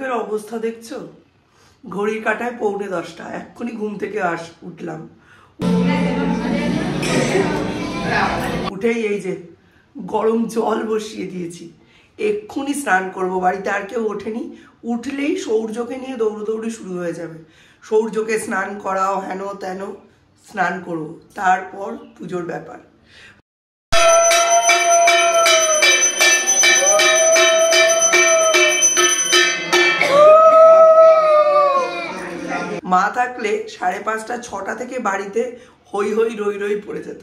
চোখের অবস্থা দেখছো? ঘড়ির কাঁটায় 9:45, এক্ষুনি ঘুম থেকে উঠলাম। উঠেই এই যে গরম জল বসিয়ে দিয়েছি, এক্ষুনি স্নান করব। বাড়িতে আর কেউ ওঠেনি, উঠলেই সৌর্যকে নিয়ে দৌড়দৌড়ি শুরু হয়ে যাবে। সৌর্যকে স্নান করাও, হেন তেন স্নান করব, তারপর পুজোর ব্যাপার। মা থাকলে 5:30 6টা থেকে বাড়িতে হই হই রই রই পড়ে যেত।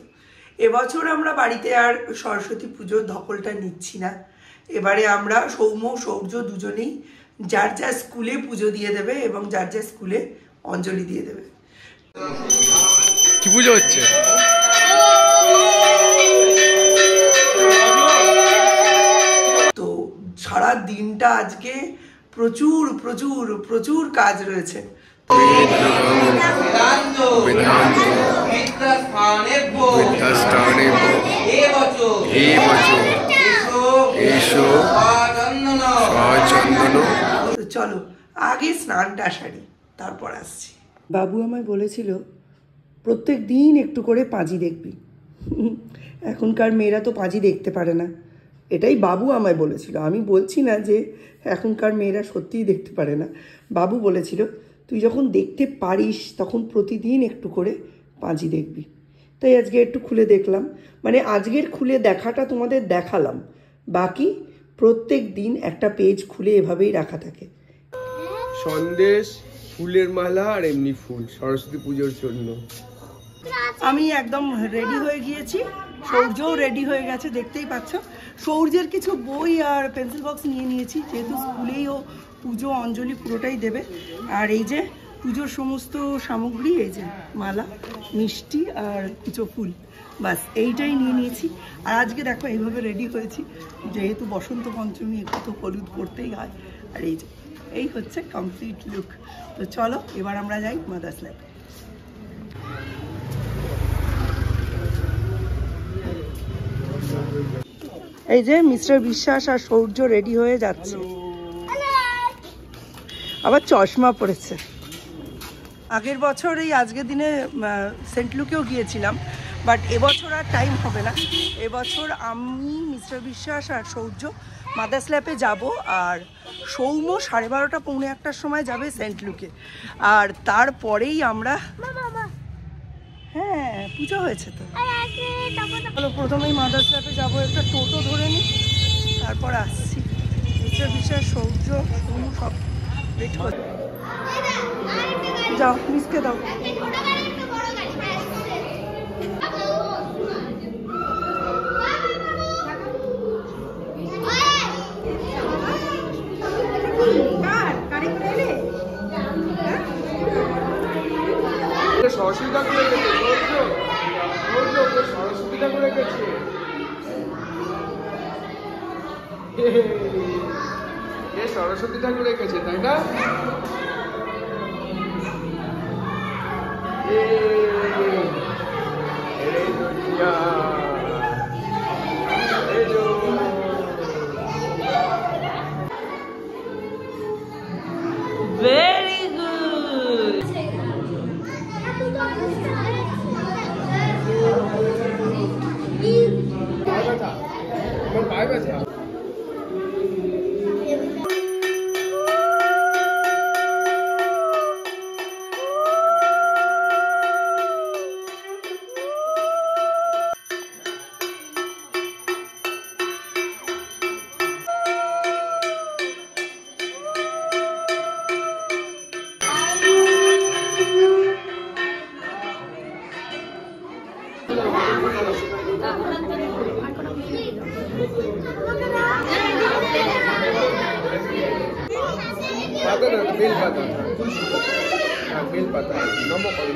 এবছর আমরা বাড়িতে আর সরস্বতী পুজোর ধকলটা নিচ্ছি না। এবারে আমরা সৌম্য সৌর্য দুজনেই যার যার স্কুলে পুজো দিয়ে দেবে এবং যার যার স্কুলে অঞ্জলি দিয়ে দেবে। কি পুজো হচ্ছে? তো সারা দিনটা আজকে প্রচুর প্রচুর প্রচুর কাজ রয়েছে। চলো আগে স্নানটা সারি, তারপর আসছি। বাবু আমায় বলেছিল প্রত্যেক দিন একটু করে পাঁজি দেখবি। এখনকার মেয়েরা তো পাঁজি দেখতে পারে না, এটাই বাবু আমায় বলেছিল। আমি বলছি না যে এখনকার মেয়েরা সত্যিই দেখতে পারে না। বাবু বলেছিল তুই যখন দেখতে পারিস তখন প্রতিদিন একটু করে পাঁজি দেখবি। তাই আজকে একটু খুলে দেখলাম, মানে আজকের খুলে দেখাটা তোমাদের দেখালাম। বাকি প্রত্যেক দিন একটা পেজ খুলে এভাবেই রাখা থাকে। সন্দেশ, ফুলের মালা আর এমনি ফুল সরস্বতী পুজোর জন্য। আমি একদম রেডি হয়ে গিয়েছি, সৌর্যও রেডি হয়ে গেছে, দেখতেই পাচ্ছ। সৌর্যের কিছু বই আর পেন্সিল বক্স নিয়ে নিয়েছি, যেহেতু স্কুলেই ও পুজো অঞ্জলি পুরোটাই দেবে। আর এই যে পুজোর সমস্ত সামগ্রী, এই যে মালা, মিষ্টি আর কিছু ফুল, বাস এইটাই নিয়ে নিয়েছি। আর আজকে দেখো এইভাবে রেডি হয়েছি, যেহেতু বসন্ত পঞ্চমী একটু তো হলুদ করতেই হয়। আর এই যে এই হচ্ছে কমপ্লিট লুক। তো চলো এবার আমরা যাই মাদার্স ল্যাবে। এই যে মিস্টার বিশ্বাস আর সৌর্য রেডি হয়ে যাচ্ছে, আবার চশমা পড়েছে। আগের বছর এই আজকের দিনে সেন্ট লুকেও গিয়েছিলাম, বাট এবছর আর টাইম হবে না। এবছর আমি, মিস্টার বিশ্বাস আর সৌর্য মাদার্স ল্যাবে যাব, আর সৌম্য 12:30 পৌনে 1টার সময় যাবে সেন্ট লুকে। আর তারপরেই আমরা, হ্যাঁ পুজো হয়েছে তো, চলো প্রথমেই মাদার্স ল্যাবে যাবো, একটা টোটো ধরে নিই, তারপর আসছি। মিস্টার বিশ্বাস, সৌর্য, সৌম্য সব ওয়েট করবে। যাও মিসকে দাও। সরস্বতী ঠাকুর রেখেছে, সরস্বতী ঠাকুর রেখেছে। সরস্বতী ঠাকুর রেখেছে, তাই না? Very good. পায়ে ব্যথা। বেলপাতা নমো করে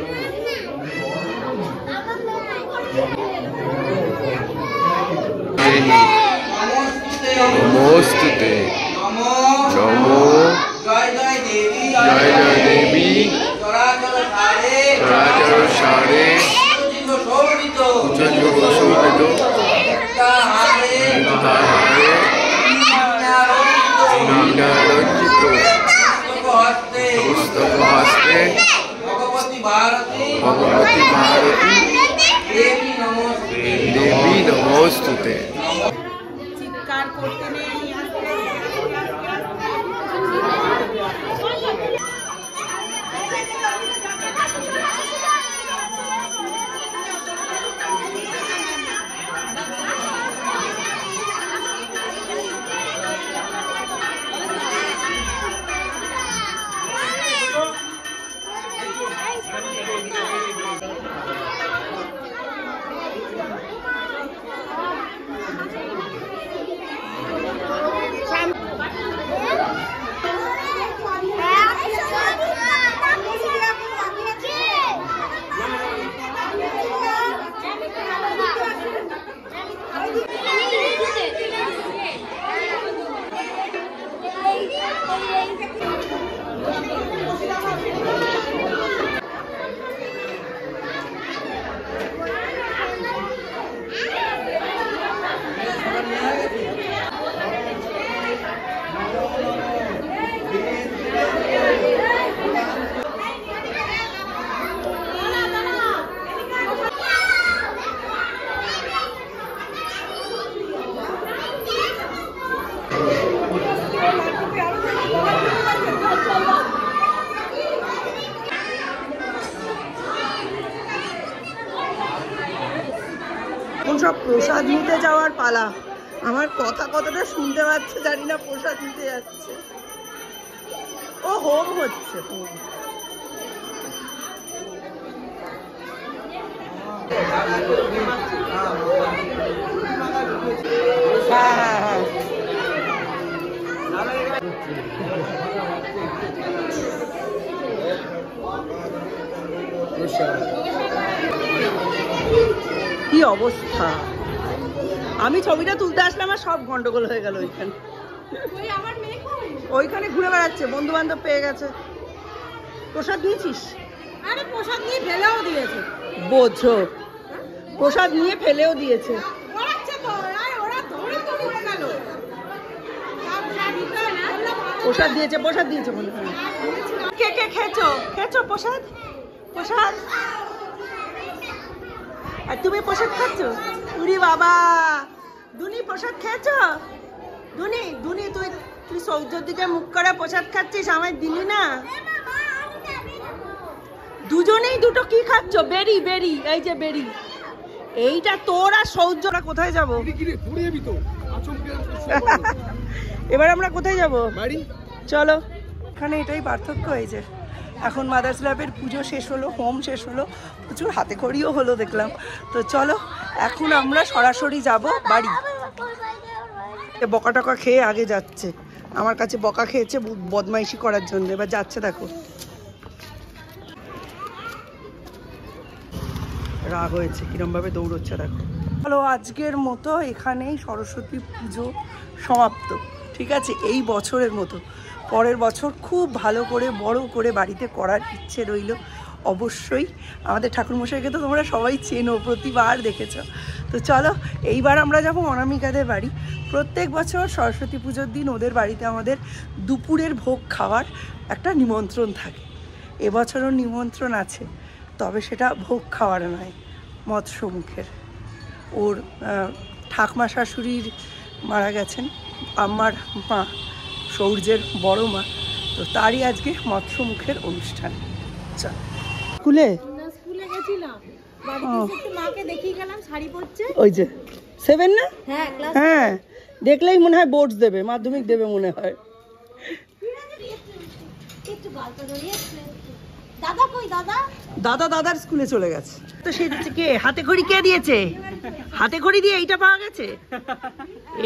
নমস্তুতে নমো জয় জয় দেবী চরাচর সারে শোভিত রঞ্জিত প্রসাদ নিতে যাওয়ার পালা। আমার কতটা শুনতে পাচ্ছে জানি না, প্রসাদ নিতে যাচ্ছে। ও হোম হচ্ছে, হোম। হ্যাঁ, কি অবস্থা! আমি ছবিটা তুলতে আসলাম আর সব গন্ডগোল হয়ে গেল। ওইখানে ঘুরে বেড়াচ্ছে, বন্ধু বান্ধব পেয়ে গেছে। প্রসাদ নিয়েছিস? আরে প্রসাদ নিয়ে ফেলেও দিয়েছে। বোঝো, প্রসাদ নিয়ে ফেলেও দিয়েছে। প্রসাদ দিয়েছে, প্রসাদ দিয়েছে মনে হয়। কে কে খেয়েছো প্রসাদ? প্রসাদ আর তুমি প্রসাদ খাচ্ছ? উরি বাবা, দুনি প্রসাদ খেয়েছো? দুনি তুই সৌর্যর দিকে মুখ করে প্রসাদ খাচ্ছিস, আমায় দিলি না? দুজনেই দুটো কি খাচ্ছ? বেরি, এই যে বেরি। এইটা তোর আর সৌর্যরা কোথায় যাবো? এবার আমরা কোথায় যাব? বাড়ি। চলো। এখানে এটাই পার্থক্য হয়েছে, এখন মাদার্স ল্যাবের পুজো শেষ হলো, হোম শেষ হলো, প্রচুর হাতে খড়িও হলো দেখলাম। তো চলো এখন আমরা সরাসরি যাব বাড়ি। বকা টকা খেয়ে আগে যাচ্ছে, আমার কাছে বকা খেয়েছে বদমাইশি করার জন্য, এবার যাচ্ছে দেখো। রাগ হয়েছে, কিরমভাবে দৌড়চ্ছে দেখো। চলো আজকের মতো এখানেই সরস্বতী পুজো সমাপ্ত, ঠিক আছে? এই বছরের মতো। পরের বছর খুব ভালো করে বড় করে বাড়িতে করার ইচ্ছে রইল অবশ্যই। আমাদের ঠাকুরমশাইকে তো তোমরা সবাই চেনো, প্রতিবার দেখেছ। তো চলো এইবার আমরা যাব অনামিকাদের বাড়ি। প্রত্যেক বছর সরস্বতী পুজোর দিন ওদের বাড়িতে আমাদের দুপুরের ভোগ খাওয়ার একটা নিমন্ত্রণ থাকে। এবছরও নিমন্ত্রণ আছে, তবে সেটা ভোগ খাওয়ার নয়, মৎস্যমুখের। ওর ঠাকমা শাশুড়ির মারা গেছেন, আমার মা, সৌর্যের বড় মা, তো তারই আজকে মৎস্যমুখের অনুষ্ঠান। চল। স্কুলে গেছিলাম, মাকে দেখিয়ে গেলাম, শাড়ি পরছে। ওই যে 7 না? হ্যাঁ, দেখলেই মনে হয় বোর্ডস দেবে, মাধ্যমিক দেবে মনে হয়। দাদার স্কুলে চলে গেছে। তো সে কে হাতে খড়ি কে দিয়েছে? হাতে খড়ি দিয়ে এইটা পাওয়া গেছে।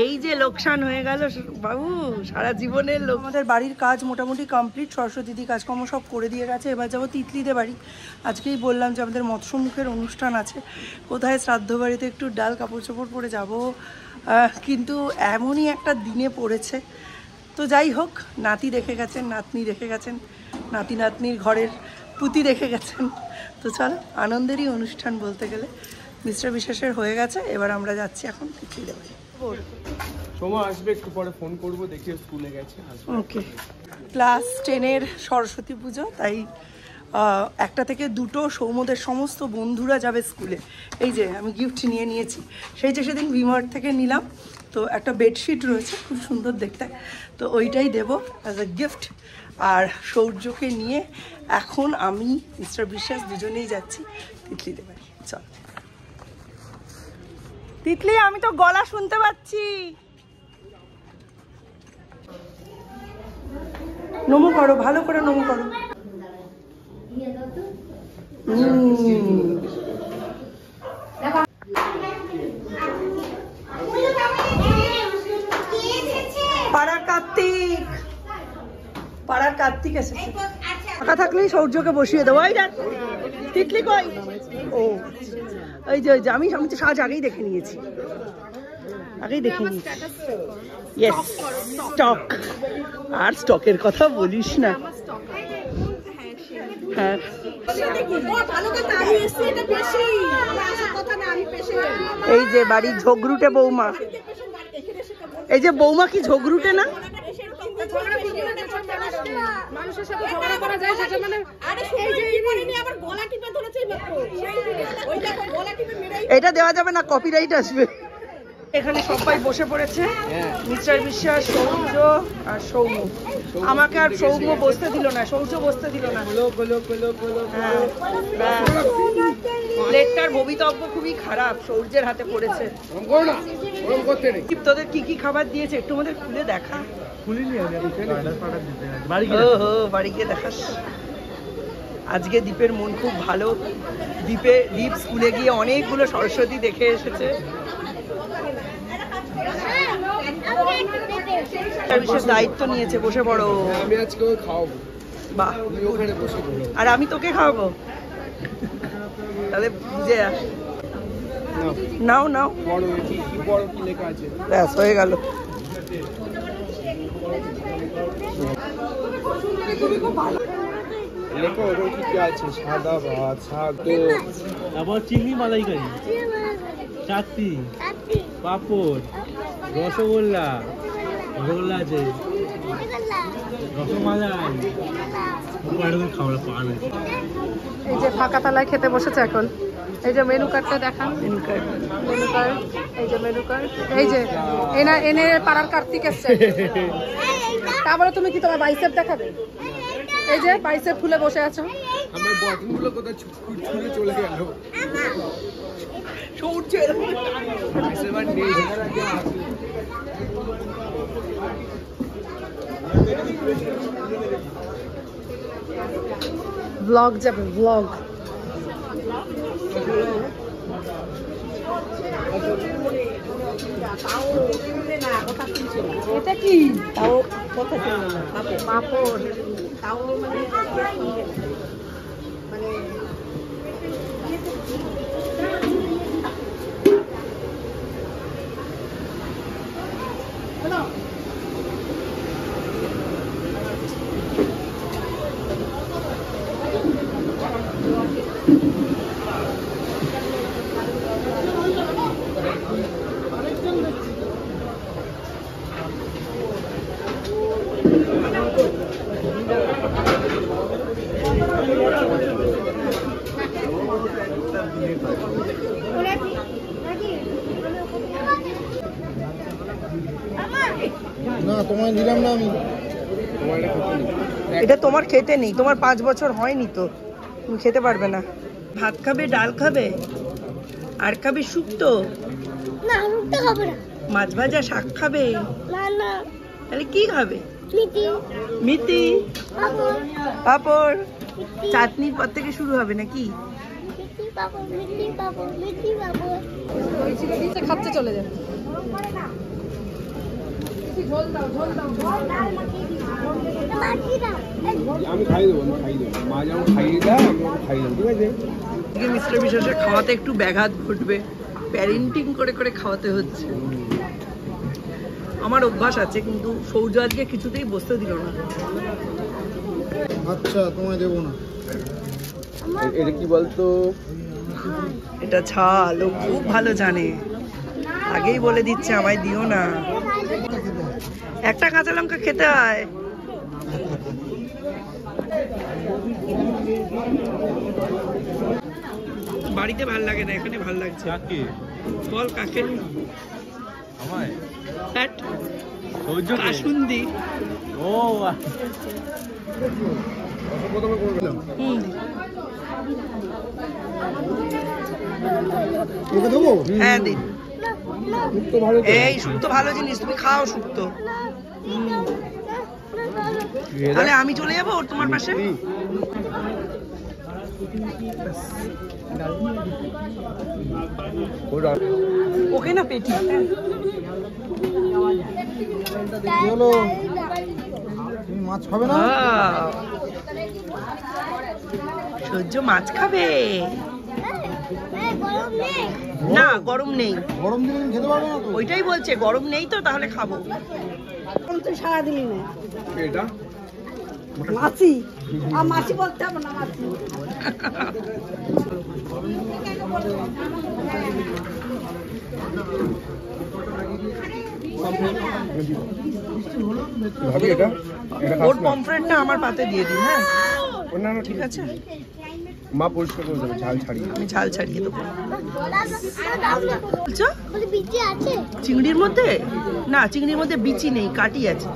এই যে লোকসান হয়ে গেল বাবু, সারা জীবনের লোক। আমাদের বাড়ির কাজ মোটামুটি কমপ্লিট, সরস্বতী কাজকর্ম সব করে দিয়ে গেছে। এবার যাবো তিতলিদের বাড়ি। আজকেই বললাম যে আমাদের মৎস্যমুখের অনুষ্ঠান আছে, কোথায় শ্রাদ্ধ বাড়িতে একটু ডাল কাপড় চোপড় পরে যাব, কিন্তু এমনই একটা দিনে পড়েছে। তো যাই হোক, নাতি দেখে গেছেন, নাতনি দেখে গেছেন, নাতি নাতনির ঘরের পুতি দেখে গেছেন। তো চলো, আনন্দেরই অনুষ্ঠান বলতে গেলে। মিস্টার বিশ্বাসের হয়ে গেছে, এবার আমরা যাচ্ছি এখন তিতলিদের বাড়ি। সোমা আসবে, একটু পরে ফোন করবো, দেখি স্কুলে গেছে। ওকে। ক্লাস 10-এর সরস্বতী পুজো, তাই 1টা থেকে 2টো সৌমদের সমস্ত বন্ধুরা যাবে স্কুলে। এই যে আমি গিফট নিয়ে নিয়েছি, সেই যে সেদিন ভিমার্ট থেকে নিলাম। তো একটা বেডশিট রয়েছে, খুব সুন্দর দেখতে, তো ওইটাই দেবো অ্যাজ এ গিফট। আর সৌর্যকে নিয়ে এখন আমি মিস্টার বিশ্বাস দুজনেই যাচ্ছি তিতলিদের বাড়ি। চল তিতলি, আমি তো গলা শুনতে পাচ্ছি। নমো করো, ভালো করে নমো করো। পাড়ার কার্তিক এসেছে। ফাঁকা থাকলেই সৌর্যকে বসিয়ে দেবো। এই দেখ তিতলি কই? ও এই যে আমি তো সাজ আগেই দেখে নিয়েছি, ইয়েস, স্টক। আর স্টকের কথা বলিস না। হ্যাঁ, এই যে বাড়ির ঝগড়ুটে বৌমা, এই যে বৌমা কি ঝগড়ুটে না? এটা দেওয়া যাবে না, কপিরাইট আসবে। এখানে সবাই বসে পড়েছে, মিস্টার বিশ্বাস, সৌর্য আর সৌম্য। আমাকে আর সৌম্য বসতে দিল না, সৌর্য বসতে দিল না। প্লেটটার ভবিতব্য খুবই খারাপ, সৌর্যের হাতে পড়েছে। তোদের কি কি খাবার দিয়েছে একটু আমাদের খুলে দেখা। বাড়ি গিয়ে দেখাস। আজকে দীপের মন খুব ভালো। দীপ স্কুলে গিয়ে অনেকগুলো সরস্বতী দেখে এসেছে। বিশেষ দায়িত্ব নিয়েছে, বসে পড়ো। আমি আজকে খাওয়াবো। বাহ, ওখানে বসে আর আমি তোকে খাওয়াবো? তাহলে বুঝে আস। নাও নাও, বড় কি লেখা আছে? ব্যাস হয়ে গেল। লেখো ওরকম কি আছে? সাদা ভাত, শাক, তারপর চিংড়ি মালাইকারি, চাটনি, পাপড়, রসগোল্লা, রসগোল্লা আছে, রসমালাই, খাবার পাওয়া যায়। এই যে ফাঁকা তালায় খেতে বসেছে এখন। এই যে মেনু কার্ডটা দেখান। মেনু কার্ড, এই যে মেনু কার্ড। এই যে এনে পাড়ার কার্তিক এসছে। তারপরে তুমি কি তোমার বাইসেপ দেখাবে? এই যে বাইসেপ খুলে বসে আছো। আমার বটনগুলো কোথায় ছুঁড়ে চলে গেল। সৌর্য ব্লগ যাবে, ব্লগ। এটা কি? তাও কথা ছিল না। পাপড় তাও মানে না তোমায় দিলাম না আমি। এটা তোমার খেতে নেই, তোমার 5 বছর হয়নি তো, তুমি খেতে পারবে না। ভাত খাবে, ডাল খাবে, আর খাবে শুক্তো? না, শুক্তো খাবো না। মাছ ভাজা, শাক খাবে? না না। তাহলে কি খাবে? মিটি, মিটি, পাপড়, পাপড়, চাটনির পর থেকে শুরু হবে নাকি? মিটি পাপড়, মিটি পাপড়, মিটি পাপড়। দিচ্ছে, খাচ্ছে, চলে যাবে। আমি খাইয়ে দেবো, মা যেমন খাইয়ে দেয় আমি খাইয়ে দেবো, ঠিক আছে? আজকে মিস্টার বিশ্বাসের খাওয়াতে একটু ব্যাঘাত ঘটবে, প্যারেন্টিং করে করে খাওয়াতে হচ্ছে। আমার অভ্যাস আছে, কিন্তু সৌর্য আজকে কিছুতেই বসতে দিল না। আচ্ছা তোমায় দেবো না। এটা কি বলতো? এটা ছাল, ও খুব ভালো জানে, আগেই বলে দিচ্ছে আমায় দিও না। একটা কাঁচা লঙ্কা খেতে হয়। বাড়িতে ভাল লাগে না, এখানে ভাল লাগছে। বল কাকে? আমায় ফ্যাট সহ্য কাসুন্দি। ও প্রথমে করে দিলাম। তোকে দেবো? হ্যাঁ দিন। শুক্তো ভালো তো? এই শুক্তো ভালো জিনিস, তুমি খাও শুক্তো। তাহলে আমি চলে যাবো তোমার পাশে। ওকে না পেটি। কি হলো? তুমি মাছ খাবে না? সহ্য মাছ খাবে গরম নেই। না? গরম নেই। গরম দিলে তুমি খেতে পারবে না তো? ওইটাই বলছে গরম নেই তো, তাহলে খাবো। তুই সারা দিলি না এটা মাছি, আর মাছি বলতে হবে না, মাছি। ভাবি এটা ওর পমফ্রেটটা আমার পাতে দিয়ে দিন। হ্যাঁ না না ঠিক আছে, মা পরিষ্কার করে দেবে, ঝাল ছাড়িয়ে। আমি ঝাল ছাড়িয়ে দেবো। বলছো বলে বিচি আছে? চিংড়ির মধ্যে? না, চিংড়ির মধ্যে বিচি নেই, কাটি আছে।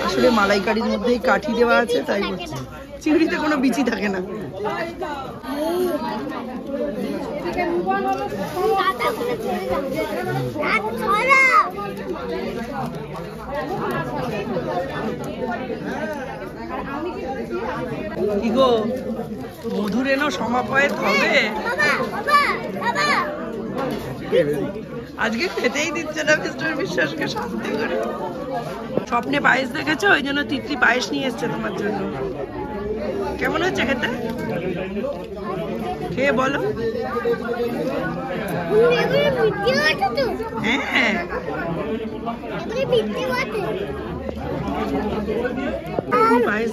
আসলে মালাইকারির মধ্যেই কাঠি দেওয়া আছে তাই বলছি। চিংড়িতে কোনো বিচি থাকে না। কি গো, মধুর এনো সমাপয়েত হবে? আজকে খেতেই দিচ্ছে না মিস্টার বিশ্বাসকে শান্তি করে। স্বপ্নে পায়েস দেখেছো, ওই জন্য তিতলি পায়েস নিয়ে এসছে তোমার জন্য। কেমন হচ্ছে খেতে? খেয়ে বলো। হ্যাঁ, পায়েস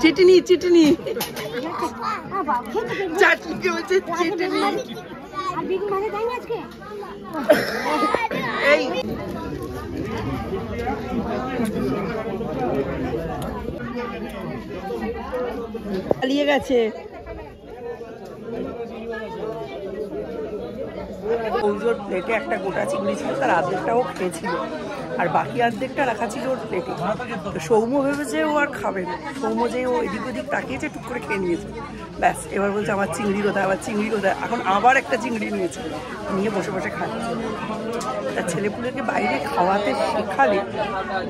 চিটনি চিটনি চাটনি কে বলছে চিটনি। এই পালিয়ে গেছে। ওর প্লেটে একটা গোটা চিংড়ি ছিল, তার অর্ধেকটাও খেয়েছিল আর বাকি অর্ধেকটা রাখা ছিল ওর প্লেটে। তো সৌম্য ভেবেছে ও আর খাবে না। সৌম্য যে ও এদিক ওদিক তাকিয়েছে, টুক করে খেয়ে নিয়েছে। ব্যাস, এবার বলছে আমার চিংড়ি কোথায়, আমার চিংড়ি কোথায়। এখন আবার একটা চিংড়ি নিয়েছে, নিয়ে বসে বসে খাচ্ছে। তার ছেলেপুলেকে বাইরে খাওয়াতে শেখালে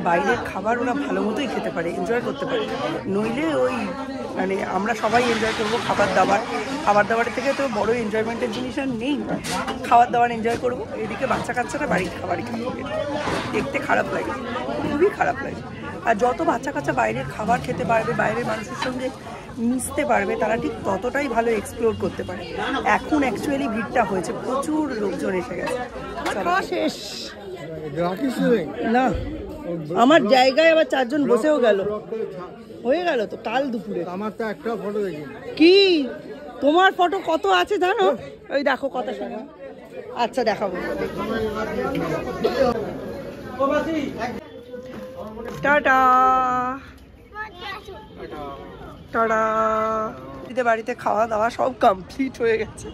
বাইরের খাবার ওরা ভালো মতোই খেতে পারে, এনজয় করতে পারে। নইলে ওই মানে আমরা সবাই এনজয় করবো খাবার দাবারের থেকে তো বড় এনজয়মেন্টের জিনিস আর নেই। খাবার দাবার এনজয় করবো, এদিকে বাচ্চা কাচ্চারা বাড়ির খাবারই খাবে। দেখতে খারাপ লাগে, খুবই খারাপ লাগে। আর যত বাচ্চা কাচ্চা বাইরের খাবার খেতে পারবে, বাইরের মানুষের সঙ্গে মিশতে পারবে, তারা ঠিক ততটাই ভালো এক্সপ্লোর করতে পারে। এখন অ্যাকচুয়ালি ভিড়টা হয়েছে, প্রচুর লোকজন এসে গেছে। শেষ না, আমার জায়গায় আবার 4 জন বসেও গেল, হয়ে গেল তো কাল দুপুরে। আমার তো একটা ফটো দেখি কি তোমার ফটো কত আছে জানো? ওই দেখো কত সময়। আচ্ছা দেখাবো। Tata tata. বাড়িতে খাওয়া দাওয়া সব কমপ্লিট হয়ে গেছে।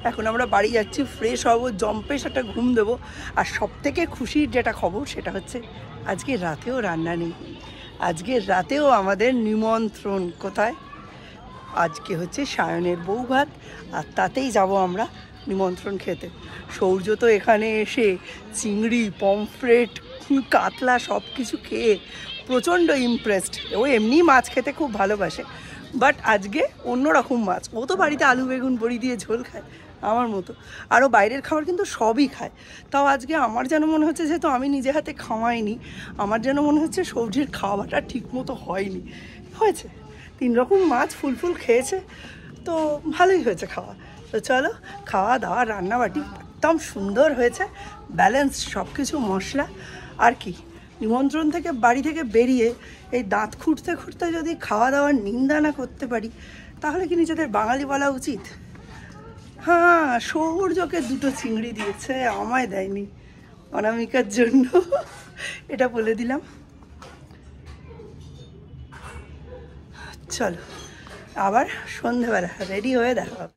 এখন আমরা বাড়ি যাচ্ছি, ফ্রেশ হবো, জম্পেশ একটা ঘুম দেবো। আর সব থেকে খুশির যেটা খবর সেটা হচ্ছে আজকে রাতেও রান্না নেই। আজকে রাতেও আমাদের নিমন্ত্রণ। কোথায়? আজকে হচ্ছে সায়নের বউ ভাত, আর তাতেই যাব আমরা নিমন্ত্রণ খেতে। সৌর্য তো এখানে এসে চিংড়ি, পমফ্রেট, কাতলা সব কিছু খেয়ে প্রচণ্ড ইমপ্রেসড। ও এমনি মাছ খেতে খুব ভালোবাসে, বাট আজকে অন্যরকম মাছ। ও তো বাড়িতে আলু বেগুন বড়ি দিয়ে ঝোল খায় আমার মতো, আরও বাইরের খাবার কিন্তু সবই খায়। তাও আজকে আমার যেন মনে হচ্ছে, যেহেতু আমি নিজে হাতে খাওয়াইনি, আমার যেন মনে হচ্ছে সবজির খাওয়াটা ঠিক মতো হয়নি। হয়েছে 3 রকম মাছ ফুল খেয়েছে, তো ভালোই হয়েছে খাওয়া। তো চলো, খাওয়া দাওয়া রান্নাবাটি একদম সুন্দর হয়েছে, ব্যালেন্স সব কিছু মশলা। আর কি, নিমন্ত্রণ থেকে বাড়ি থেকে বেরিয়ে এই দাঁত খুঁটতে খুঁটতে যদি খাওয়া দাওয়ার নিন্দা না করতে পারি, তাহলে কি নিজেদের বাঙালি বলা উচিত? হ্যাঁ, সৌর্যকে 2টো চিংড়ি দিয়েছে, আমায় দেয়নি, অনামিকার জন্য। এটা বলে দিলাম। চলো আবার সন্ধেবেলা রেডি হয়ে দেখা হবে।